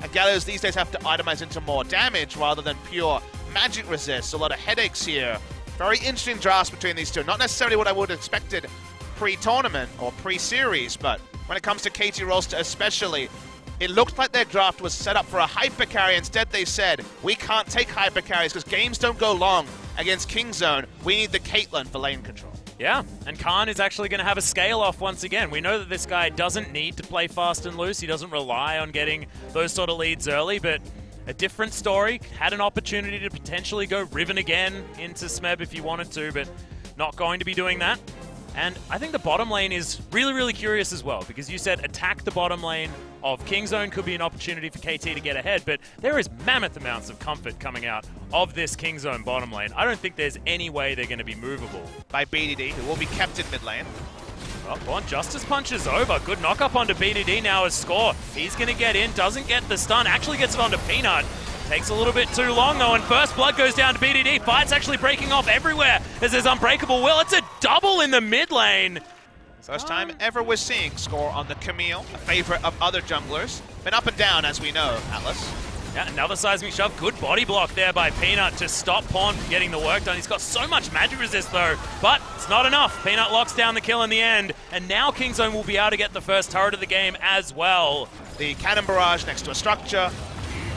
And Gallows these days have to itemize into more damage rather than pure magic resist. A lot of headaches here. Very interesting drafts between these two. Not necessarily what I would have expected pre-tournament or pre-series, but when it comes to KT Rolster especially, it looked like their draft was set up for a hyper carry. Instead, they said, we can't take hyper carries because games don't go long against KING-ZONE. We need the Caitlyn for lane control. Yeah, and Khan is actually going to have a scale off once again. We know that this guy doesn't need to play fast and loose. He doesn't rely on getting those sort of leads early, but a different story. Had an opportunity to potentially go Riven again into Smeb if he wanted to, but not going to be doing that. And I think the bottom lane is really, really curious as well, because you said attack the bottom lane of KING-ZONE could be an opportunity for KT to get ahead, but there is mammoth amounts of comfort coming out of this KING-ZONE bottom lane. I don't think there's any way they're going to be movable. By BDD, who will be kept in mid lane. Well, Bon Justice punches over. Good knock up onto BDD now as score. He's going to get in, doesn't get the stun, actually gets it onto Peanut. Takes a little bit too long though, and first blood goes down to BDD. Fight's actually breaking off everywhere as there's Unbreakable Will. It's a double in the mid lane. First time ever we're seeing score on the Camille, a favorite of other junglers. Been up and down, as we know, Atlas. Yeah, another seismic shove. Good body block there by Peanut to stop Pawn from getting the work done. He's got so much magic resist though, but it's not enough. Peanut locks down the kill in the end, and now KING-ZONE will be able to get the first turret of the game as well. The cannon barrage next to a structure,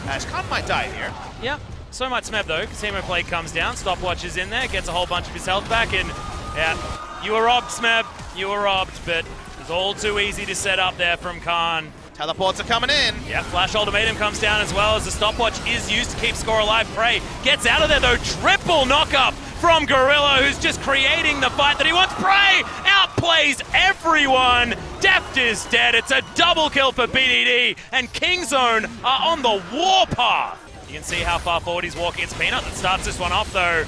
as Khan might die here. Yeah, so might Smeb though, because Hemo Plate comes down, Stopwatch is in there, gets a whole bunch of his health back, and yeah, you were robbed, Smeb. You were robbed, but it was all too easy to set up there from Khan. Teleports are coming in. Yeah, Flash Ultimatum comes down as well as the stopwatch is used to keep score alive. Prey gets out of there though. Triple knockup from Gorilla, who's just creating the fight that he wants. Prey outplays everyone. Deft is dead. It's a double kill for BDD, and KING-ZONE are on the warpath. You can see how far forward he's walking. It's Peanut that starts this one off though.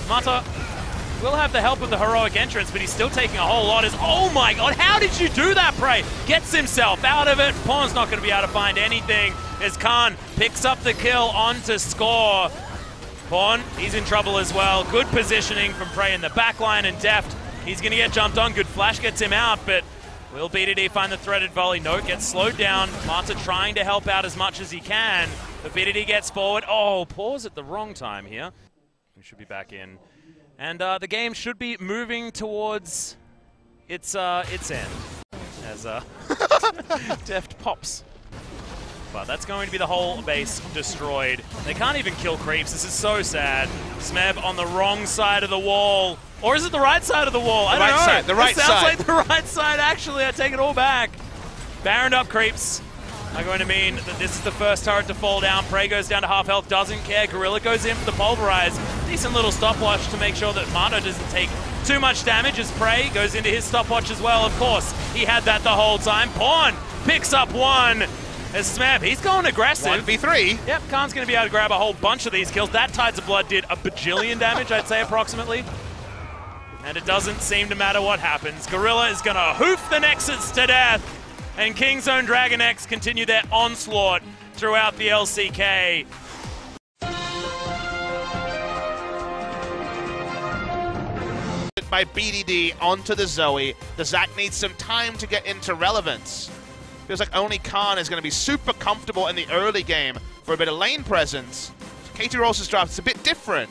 Mata will have the help of the heroic entrance, but he's still taking a whole lot. Oh my god, how did you do that, Prey? Gets himself out of it. Pawn's not going to be able to find anything as Khan picks up the kill onto score. Pawn, he's in trouble as well. Good positioning from Prey in the backline, and Deft, he's going to get jumped on. Good flash gets him out, but will BDD find the threaded volley? No, gets slowed down. Mata trying to help out as much as he can, but BDD gets forward. Oh, pause at the wrong time here. We should be back in. And the game should be moving towards its end as Deft pops. But that's going to be the whole base destroyed. They can't even kill creeps. This is so sad. Smeb on the wrong side of the wall. Or is it the right side of the wall? I don't know. Side, the right side. It sounds like the right side, actually. I take it all back. Baroned up creeps are going to mean that this is the first turret to fall down. Prey goes down to half health, doesn't care. Gorilla goes in for the pulverize. Decent little stopwatch to make sure that Mata doesn't take too much damage as Prey goes into his stopwatch as well. Of course, he had that the whole time. Pawn picks up one as Smeb, he's going aggressive. 1v3. Yep, Khan's going to be able to grab a whole bunch of these kills. That Tides of Blood did a bajillion damage, I'd say, approximately. And it doesn't seem to matter what happens. Gorilla is going to hoof the Nexus to death. And KING-ZONE DragonX continue their onslaught throughout the LCK. By BDD onto the Zoe. The Zac needs some time to get into relevance. Feels like only Khan is going to be super comfortable in the early game for a bit of lane presence. So KT Rolster's draft is a bit different.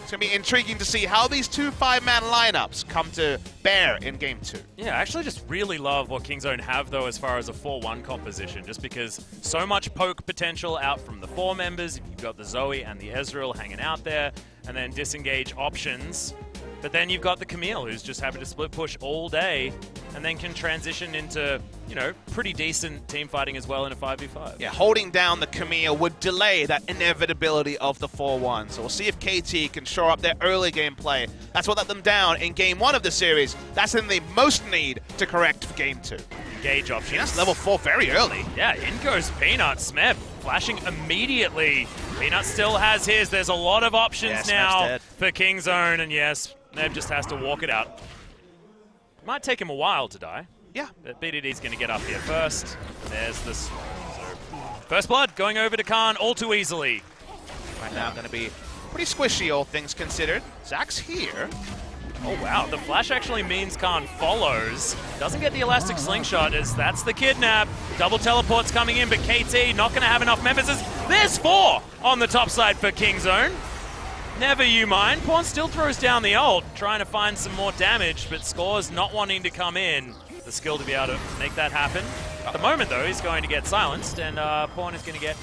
It's going to be intriguing to see how these two 5-man lineups come to bear in Game 2. Yeah, I actually just really love what KING-ZONE have, though, as far as a 4-1 composition, just because so much poke potential out from the 4 members. You've got the Zoe and the Ezreal hanging out there, and then disengage options. But then you've got the Camille, who's just happy to split push all day, and then can transition into, you know, pretty decent team fighting as well in a 5v5. Yeah, holding down the Camille would delay that inevitability of the 4-1. So we'll see if KT can shore up their early game play. That's what let them down in Game 1 of the series. That's in the most need to correct for Game 2. Engage options. That's level 4 very early. Yeah, in goes Peanut. Smeb flashing immediately. Peanut still has his. There's a lot of options now for KING-ZONE, and yes, Neb just has to walk it out. Might take him a while to die. Yeah. But BDD's going to get up here first. There's this. So, first blood going over to Khan all too easily. Right now going to be pretty squishy, all things considered. Zac's here. Oh wow, the flash actually means Khan follows. Doesn't get the elastic slingshot as that's the kidnap. Double teleports coming in, but KT not going to have enough members. There's 4 on the top side for KING-ZONE. Never you mind. Pawn still throws down the ult, trying to find some more damage, but Score's not wanting to come in. The skill to be able to make that happen. At the moment though, he's going to get silenced, and Pawn is going to get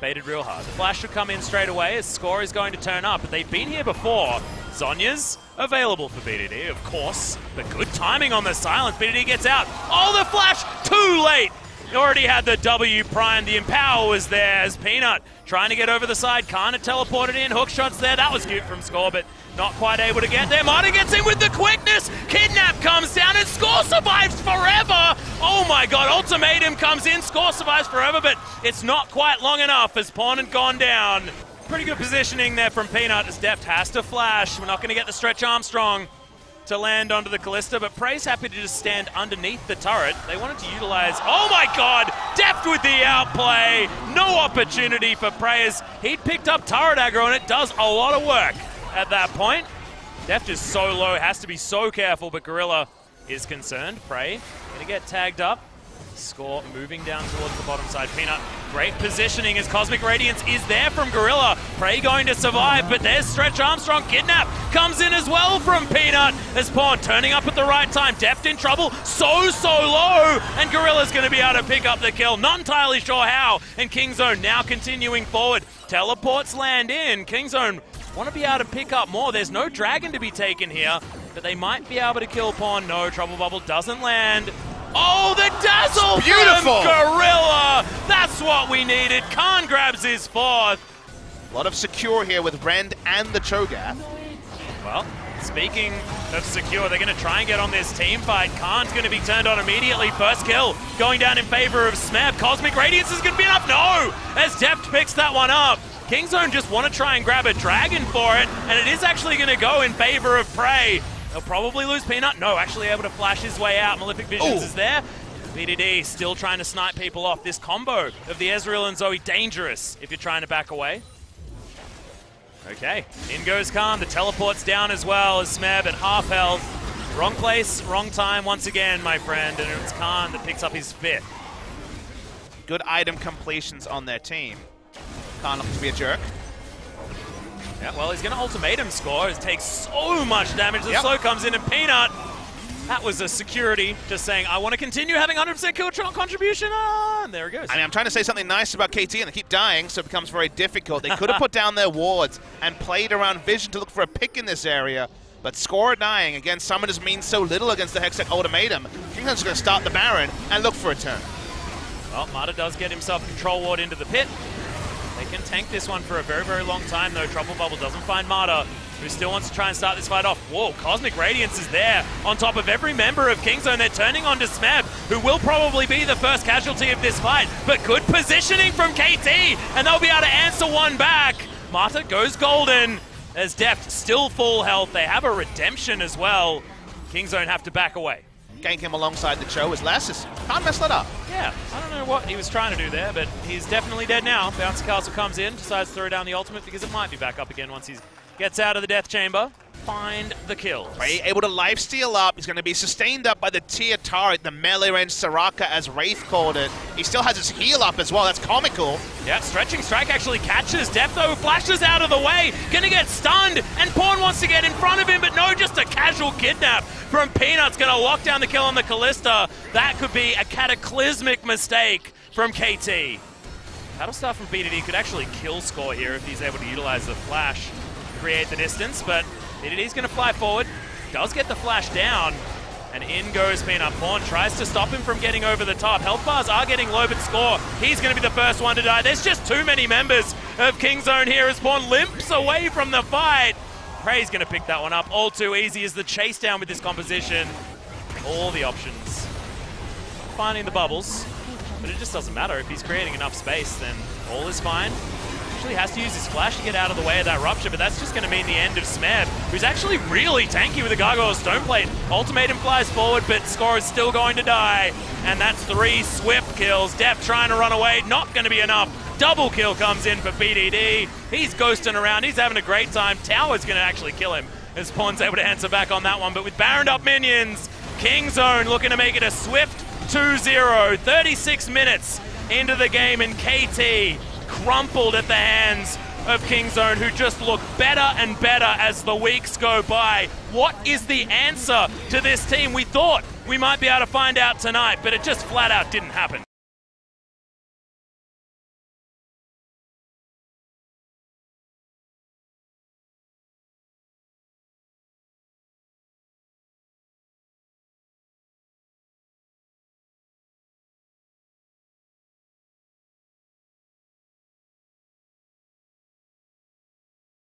baited real hard. The flash should come in straight away as Score is going to turn up, but they've been here before. Zhonya's available for BDD, of course, but good timing on the silence. BDD gets out. Oh, the flash, too late. He already had the W primed. The Empower was there as Peanut trying to get over the side. Khan had teleported in. Hook shots there. That was cute from Score, but not quite able to get there. Marta gets in with the quickness. Kidnap comes down and Score survives forever. Oh my god, Ultimatum comes in. Score survives forever, but it's not quite long enough as Pawn had gone down. Pretty good positioning there from Peanut as Deft has to flash. We're not going to get the Stretch Armstrong to land onto the Kalista, but Prey's happy to just stand underneath the turret. They wanted to utilize, oh my god, Deft with the outplay. No opportunity for Prey as he'd picked up turret aggro, and it does a lot of work at that point. Deft is so low, has to be so careful, but Gorilla is concerned. Prey gonna get tagged up. Score moving down towards the bottom side. Peanut, great positioning as Cosmic Radiance is there from Gorilla. Prey going to survive, but there's Stretch Armstrong. Kidnap comes in as well from Peanut as Pawn turning up at the right time. Deft in trouble, so low, and Gorilla's going to be able to pick up the kill. Not entirely sure how, and KING-ZONE now continuing forward. Teleports land in. KING-ZONE want to be able to pick up more. There's no dragon to be taken here, but they might be able to kill Pawn. No, Trouble Bubble doesn't land. Oh, the dazzle Beautiful. From Gorilla! That's what we needed. Khan grabs his 4th. A lot of secure here with Rend and the Cho'Gath. Well, speaking of secure, they're going to try and get on this team fight. Khan's going to be turned on immediately. First kill going down in favor of Smeb. Cosmic Radiance is going to be enough. No! As Deft picks that one up. KING-ZONE just want to try and grab a dragon for it, and it is actually going to go in favor of Prey. They'll probably lose Peanut. No, actually able to flash his way out. Malefic Visions is there. BDD still trying to snipe people off. This combo of the Ezreal and Zoe, dangerous if you're trying to back away. Okay, in goes Khan. The teleport's down as well as Smeb at half health. Wrong place, wrong time once again, my friend, and it's Khan that picks up his 5th. Good item completions on their team. Khan looks to be a jerk. Yeah, well, he's going to ultimatum Score. It takes so much damage. The slow comes in, and Peanut, that was a security just saying, I want to continue having 100% kill contribution. And there it goes. I mean, I'm trying to say something nice about KT, and they keep dying, so it becomes very difficult. They could have put down their wards and played around Vision to look for a pick in this area, but Score dying. Again, Summoners means so little against the Hextech ultimatum. KING-ZONE's going to start the Baron and look for a turn. Well, Marta does get himself control ward into the pit. They can tank this one for a very, very long time, though. Trouble Bubble doesn't find Marta, who still wants to try and start this fight off. Whoa, Cosmic Radiance is there on top of every member of KING-ZONE. They're turning on to Smeb, who will probably be the first casualty of this fight. But good positioning from KT, and they'll be able to answer one back. Marta goes golden as Deft still full health. They have a redemption as well. KING-ZONE have to back away. Gank him alongside the Cho is less. Can't mess that up. Yeah, I don't know what he was trying to do there, but he's definitely dead now. Bouncy Castle comes in, decides to throw down the ultimate because it might be back up again once he gets out of the death chamber. Find the kills. Prey able to lifesteal up. He's going to be sustained up by the tier turret, the melee range Soraka, as Wraith called it. He still has his heal up as well. That's comical. Yeah, Stretching Strike actually catches. Deft, though, flashes out of the way. Gonna get stunned, and Pawn wants to get in front of him, but no, just a casual kidnap from Peanut's gonna lock down the kill on the Kalista. That could be a cataclysmic mistake from KT. Battlestar from BDD could actually kill Score here if he's able to utilize the flash to create the distance, but BDD's gonna fly forward, does get the flash down, and in goes Peanut. Pawn tries to stop him from getting over the top. Health bars are getting low, but Score, he's gonna be the first one to die. There's just too many members of KING-ZONE here as Pawn limps away from the fight. Prey's gonna pick that one up. All too easy is the chase down with this composition. All the options. Finding the bubbles, but it just doesn't matter. If he's creating enough space, then all is fine. Actually has to use his flash to get out of the way of that rupture, but that's just going to mean the end of Smeb, who's actually really tanky with a Gargoyle Stoneplate. Ultimatum flies forward, but Score is still going to die, and that's 3 swift kills. Deft trying to run away, not going to be enough. Double kill comes in for BDD. He's ghosting around, he's having a great time. Tower's going to actually kill him as Pawn's able to answer back on that one. But with Baroned up minions, KING-ZONE looking to make it a swift 2-0. 36 minutes into the game, and KT crumpled at the hands of KING-ZONE, who just look better and better as the weeks go by. What is the answer to this team? We thought we might be able to find out tonight, but it just flat out didn't happen.